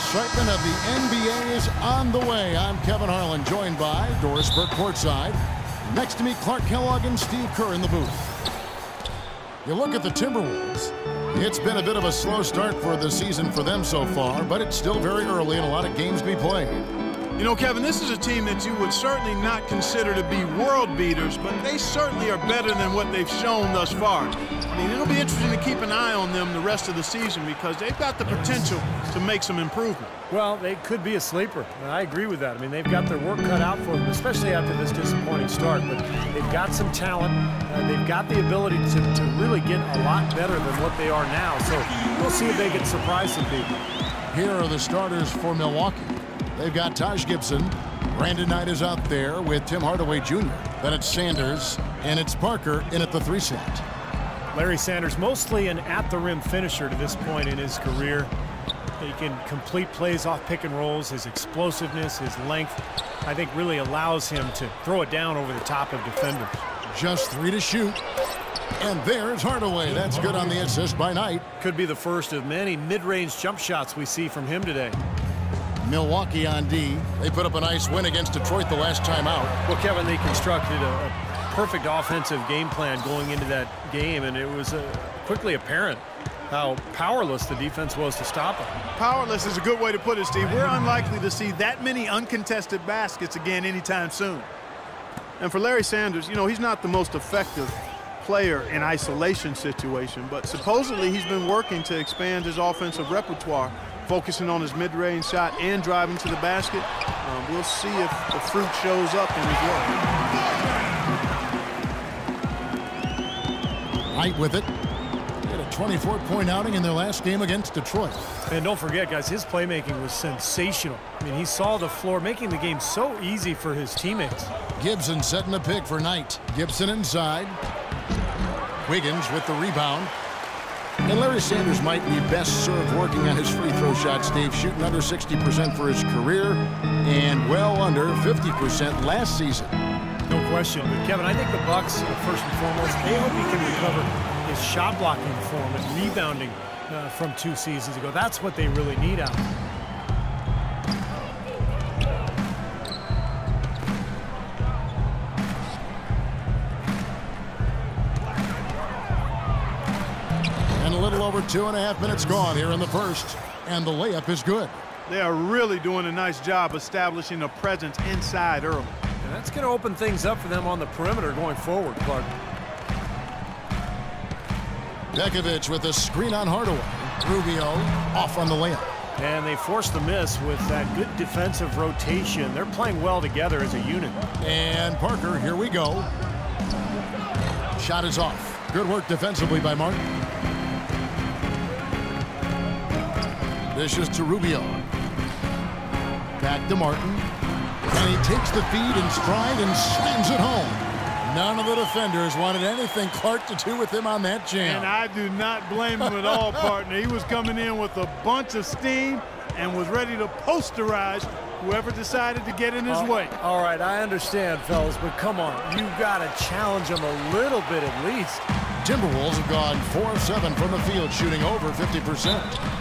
excitement of the NBA is on the way. I'm Kevin Harlan, joined by Doris Burke courtside. Next to me, Clark Kellogg and Steve Kerr in the booth. You look at the Timberwolves. It's been a bit of a slow start for the season for them so far, but it's still very early and a lot of games to be played. You know, Kevin, this is a team that you would certainly not consider to be world beaters, but they certainly are better than what they've shown thus far. I mean, it'll be interesting to keep an eye on them the rest of the season because they've got the potential to make some improvement. Well, they could be a sleeper, and I agree with that. I mean, they've got their work cut out for them, especially after this disappointing start, but they've got some talent. They've got the ability to really get a lot better than what they are now, so we'll see if they can surprise some people. Here are the starters for Milwaukee. They've got Taj Gibson. Brandon Knight is out there with Tim Hardaway Jr. Then it's Sanders, and it's Parker in at the 3 slot. Larry Sanders, mostly an at-the-rim finisher to this point in his career. He can complete plays off pick and rolls. His explosiveness, his length, I think really allows him to throw it down over the top of defenders. Just 3 to shoot. And there's Hardaway. That's good on the assist by Knight. Could be the first of many mid-range jump shots we see from him today. Milwaukee on D. They put up a nice win against Detroit the last time out. Well, Kevin, they constructed a perfect offensive game plan going into that game, and it was quickly apparent how powerless the defense was to stop them. Powerless is a good way to put it, Steve. We're unlikely to see that many uncontested baskets again anytime soon. And for Larry Sanders, you know, he's not the most effective player in isolation situation, but supposedly he's been working to expand his offensive repertoire, focusing on his mid-range shot and driving to the basket. We'll see if the fruit shows up in his work. Knight with it. They had a 24-point outing in their last game against Detroit. And don't forget, guys, his playmaking was sensational. I mean, he saw the floor, making the game so easy for his teammates. Gibson setting the pick for Knight. Gibson inside. Wiggins with the rebound. And Larry Sanders might be best served working on his free throw shot, Steve, shooting under 60% for his career and well under 50% last season. No question. But, Kevin, I think the Bucks, first and foremost, they hope he can recover his shot blocking form and rebounding from 2 seasons ago. That's what they really need out of him. And a little over 2.5 minutes gone here in the first, and the layup is good. They are really doing a nice job establishing a presence inside early. And that's going to open things up for them on the perimeter going forward, Clark. Bekovic with a screen on Hardaway. Rubio off on the layup. And they forced the miss with that good defensive rotation. They're playing well together as a unit. And Parker, here we go. Shot is off. Good work defensively by Martin. Dishes to Rubio. Back to Martin. And he takes the feed in stride and slams it home. None of the defenders wanted anything Clark to do with him on that jam. And I do not blame him at all, partner. He was coming in with a bunch of steam and was ready to posterize whoever decided to get in his way. All right, I understand, fellas, but come on. You've got to challenge him a little bit at least. Timberwolves have gone 4 of 7 from the field, shooting over 50%.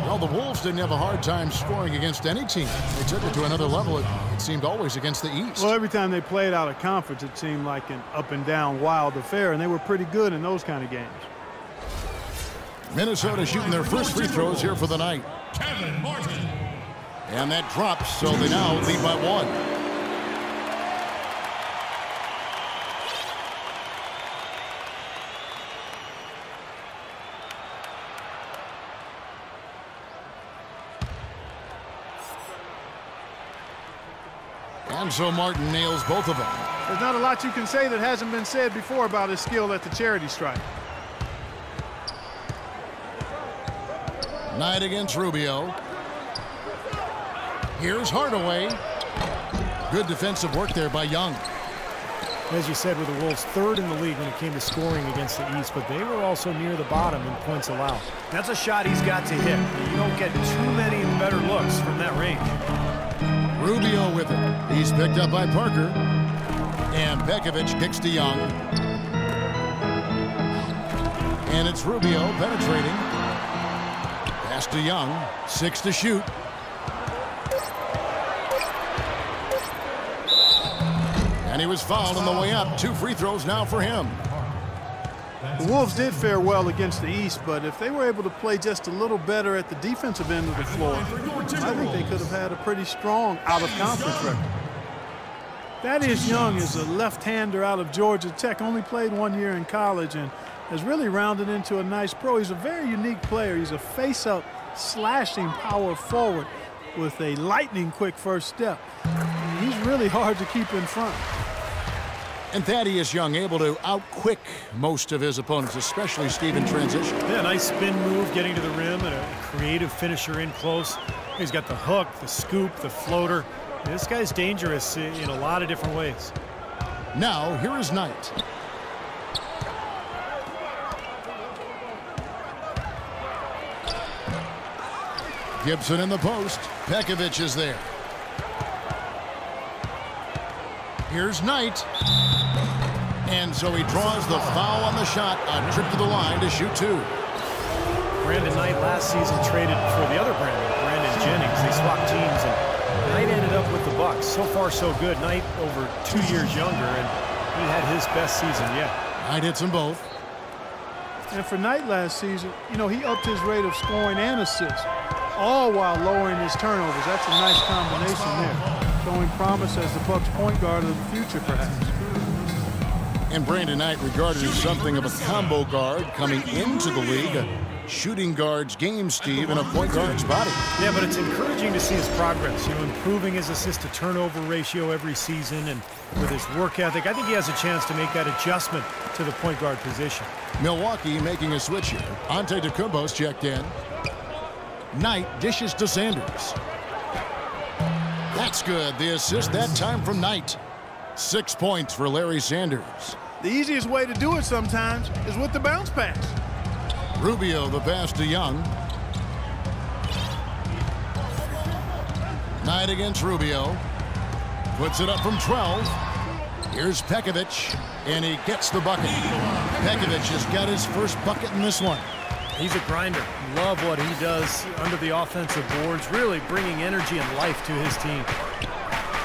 Well, the Wolves didn't have a hard time scoring against any team. They took it to another level. It seemed always against the East. Well, every time they played out of conference, it seemed like an up-and-down wild affair, and they were pretty good in those kind of games. Minnesota shooting their first free throws here for the night. Kevin Martin. And that drops, so they now lead by 1. And so Martin nails both of them. There's not a lot you can say that hasn't been said before about his skill at the charity stripe. Knight against Rubio. Here's Hardaway. Good defensive work there by Young. As you said, with the Wolves, 3rd in the league when it came to scoring against the East, but they were also near the bottom in points allowed. That's a shot he's got to hit. You don't get too many better looks from that range. Rubio with it. He's picked up by Parker. And Bekovic kicks to Young. And it's Rubio penetrating. Pass to Young. 6 to shoot. And he was fouled on the way up. 2 free throws now for him. The Wolves did fare well against the East, but if they were able to play just a little better at the defensive end of the floor, I think they could have had a pretty strong out-of-conference record. Thaddeus Young is a left-hander out of Georgia Tech, only played 1 year in college and has really rounded into a nice pro. He's a very unique player. He's a face-up, slashing power forward with a lightning-quick first step. He's really hard to keep in front. And Thaddeus Young able to out-quick most of his opponents, especially Steve in transition. Yeah, nice spin move getting to the rim and a creative finisher in close. He's got the hook, the scoop, the floater. This guy's dangerous in a lot of different ways. Now, here is Knight. Gibson in the post. Pekovic is there. Here's Knight. And so he draws the foul on the shot. A trip to the line to shoot 2. Brandon Knight last season traded for the other Brandon Jennings. They swapped teams, and Knight ended up with the Bucks. So far, so good. Knight over 2 years younger, and he had his best season yet. Knight hits them both. And for Knight last season, you know, he upped his rate of scoring and assists, all while lowering his turnovers. That's a nice combination there, showing promise as the Bucks' point guard of the future, perhaps. And Brandon Knight regarded as something of a combo guard coming into the league. A shooting guard's game, Steve, and a point guard's body. Yeah, but it's encouraging to see his progress, improving his assist-to-turnover ratio every season, and with his work ethic, I think he has a chance to make that adjustment to the point guard position. Milwaukee making a switch here. Antetokounmpo's checked in. Knight dishes to Sanders. That's good. The assist that time from Knight. 6 points for Larry Sanders. The easiest way to do it sometimes is with the bounce pass. Rubio, the pass to Young. Knight against Rubio. Puts it up from 12. Here's Pekovic, and he gets the bucket. Pekovic has got his first bucket in this one. He's a grinder. Love what he does under the offensive boards, really bringing energy and life to his team.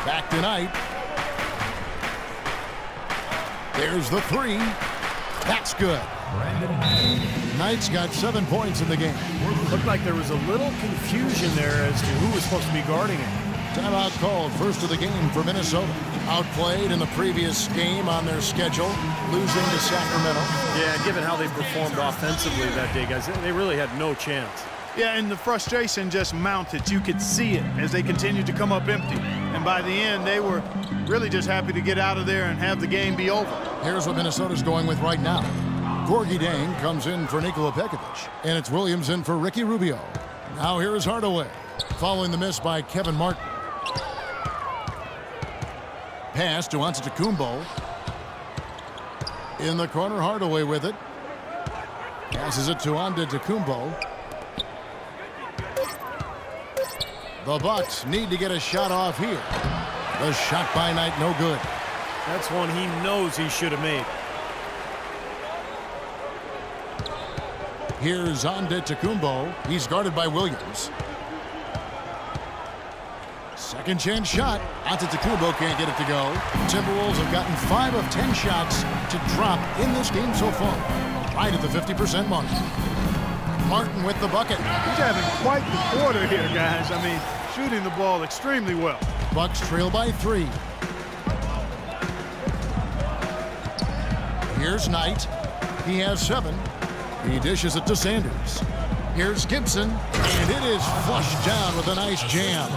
Back to Knight. There's the 3. That's good. Knight's got 7 points in the game. Looked like there was a little confusion there as to who was supposed to be guarding him. Timeout called, first of the game for Minnesota. Outplayed in the previous game on their schedule, losing to Sacramento. Yeah, given how they performed offensively that day, guys, they really had no chance. Yeah, and the frustration just mounted. You could see it as they continued to come up empty. And by the end, they were really just happy to get out of there and have the game be over. Here's what Minnesota's going with right now. Gorgie Dang comes in for Nikola Pekovic, and it's Williams in for Ricky Rubio. Now here is Hardaway, following the miss by Kevin Martin. Pass to Antetokounmpo. In the corner, Hardaway with it. Passes it to Antetokounmpo. The Bucks need to get a shot off here. The shot by Knight, no good. That's one he knows he should have made. Here's Antetokounmpo. He's guarded by Williams. Second chance shot. Antetokounmpo can't get it to go. Timberwolves have gotten 5 of 10 shots to drop in this game so far. Right at the 50% mark. Martin with the bucket. He's having quite the quarter here, guys. I mean, shooting the ball extremely well. Bucks trail by 3. Here's Knight. He has 7. He dishes it to Sanders. Here's Gibson, and it is flushed down with a nice jam.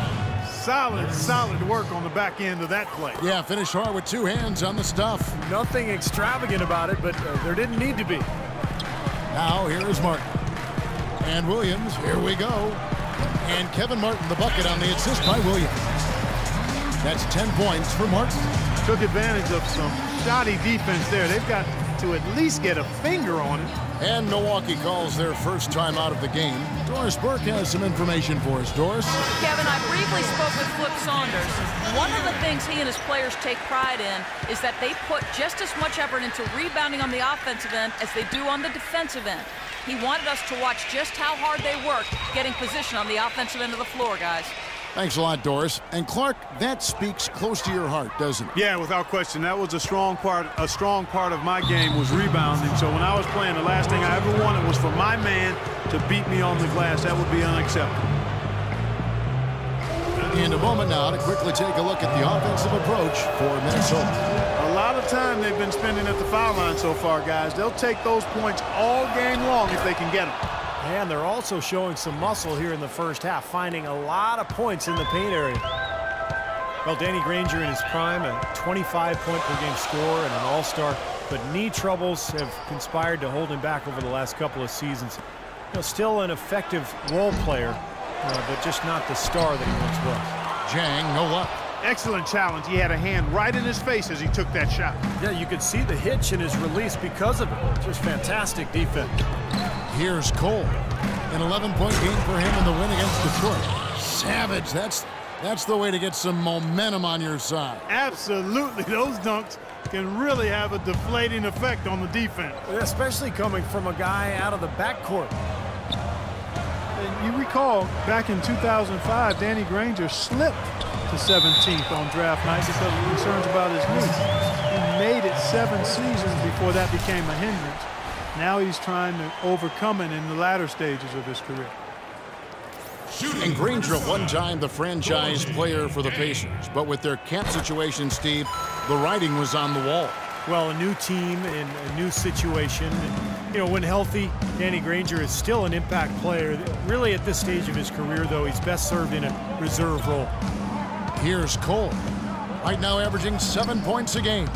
Solid work on the back end of that play. Yeah, finish hard with 2 hands on the stuff. Nothing extravagant about it, but there didn't need to be. Now here is Martin. And Williams, here we go. And Kevin Martin, the bucket on the assist by Williams. That's 10 points for Martin. Took advantage of some shoddy defense there. They've got to at least get a finger on it. And Milwaukee calls their first time out of the game. Doris Burke has some information for us. Doris? Kevin, I briefly spoke with Flip Saunders. One of the things he and his players take pride in is that they put just as much effort into rebounding on the offensive end as they do on the defensive end. He wanted us to watch just how hard they work getting position on the offensive end of the floor, guys. Thanks a lot, Doris. And Clark, that speaks close to your heart, doesn't it? Yeah, without question. That was a strong part of my game was rebounding. So when I was playing, the last thing I ever wanted was for my man to beat me on the glass. That would be unacceptable. In a moment now to quickly take a look at the offensive approach for Minnesota. A lot of time they've been spending at the foul line so far, guys. They'll take those points all game long if they can get them. And they're also showing some muscle here in the first half, finding a lot of points in the paint area. Well, Danny Granger in his prime, a 25-point-per-game scorer and an all-star, but knee troubles have conspired to hold him back over the last couple of seasons. You know, still an effective role player, but just not the star that he once was. Jang, no luck. Excellent challenge. He had a hand right in his face as he took that shot. Yeah, you could see the hitch in his release because of it. Just fantastic defense. Here's Cole. An 11-point game for him in the win against Detroit. Savage. That's the way to get some momentum on your side. Absolutely. Those dunks can really have a deflating effect on the defense. Especially coming from a guy out of the backcourt. And you recall, back in 2005, Danny Granger slipped to 17th on draft night because of concerns about his knee. He made it 7 seasons before that became a hindrance. Now he's trying to overcome it in the latter stages of his career. And Granger at one time the franchise player for the Pacers. But with their cap situation, Steve, the writing was on the wall. Well, a new team and a new situation. And, you know, when healthy, Danny Granger is still an impact player. Really, at this stage of his career, though, he's best served in a reserve role. Here's Cole. Right now averaging 7 points a game.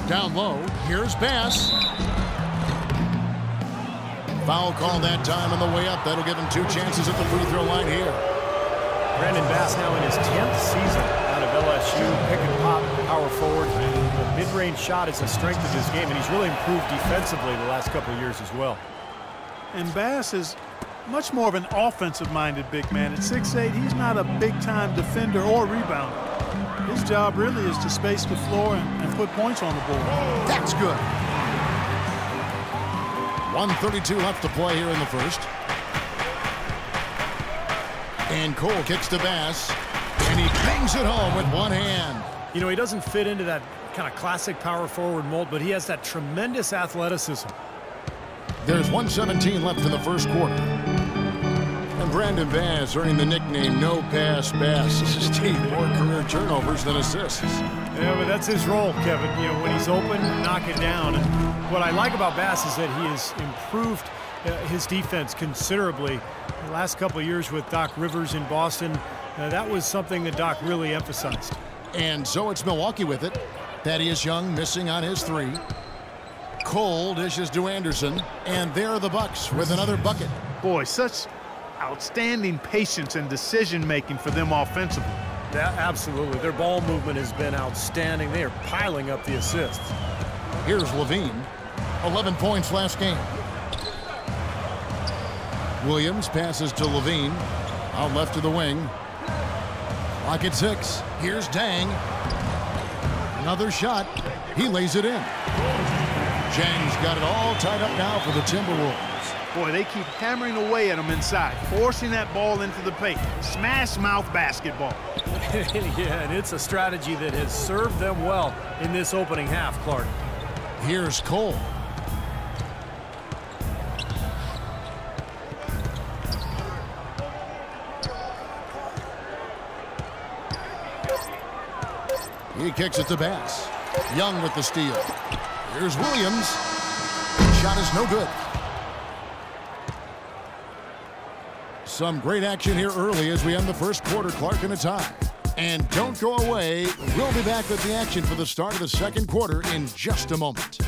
Down low, here's Bass. Foul call that time on the way up. That'll give him 2 chances at the free throw line here. Brandon Bass now in his 10th season out of LSU. Pick and pop, power forward. The mid-range shot is a strength of his game, and he's really improved defensively the last couple of years as well. And Bass is much more of an offensive-minded big man. At 6'8", he's not a big-time defender or rebounder. His job really is to space the floor and put points on the board. That's good. 1:32 left to play here in the first. And Cole kicks to Bass, and he bangs it home with one hand. You know, he doesn't fit into that kind of classic power forward mold, but he has that tremendous athleticism. There's 1:17 left in the first quarter. And Brandon Bass earning the nickname No Pass Bass. Steve, more career turnovers than assists. Yeah, but that's his role, Kevin. You know, when he's open, knock it down. And what I like about Bass is that he has improved his defense considerably. The last couple of years with Doc Rivers in Boston, that was something that Doc really emphasized. And so it's Milwaukee with it. Thaddeus Young missing on his 3. Cole dishes to Anderson, and there are the Bucks with another bucket. Boy, such outstanding patience and decision-making for them offensively. Yeah, absolutely. Their ball movement has been outstanding. They are piling up the assists. Here's Levine. 11 points last game. Williams passes to Levine. Out left to the wing. Clock at 6. Here's Dang. Another shot. He lays it in. Jang's got it all tied up now for the Timberwolves. Boy, they keep hammering away at him inside, forcing that ball into the paint. Smash mouth basketball. Yeah, and it's a strategy that has served them well in this opening half, Clark. Here's Cole. He kicks it to Bass. Young with the steal. Here's Williams. Shot is no good. Some great action here early as we end the first quarter. Clark in a tie. And don't go away. We'll be back with the action for the start of the second quarter in just a moment.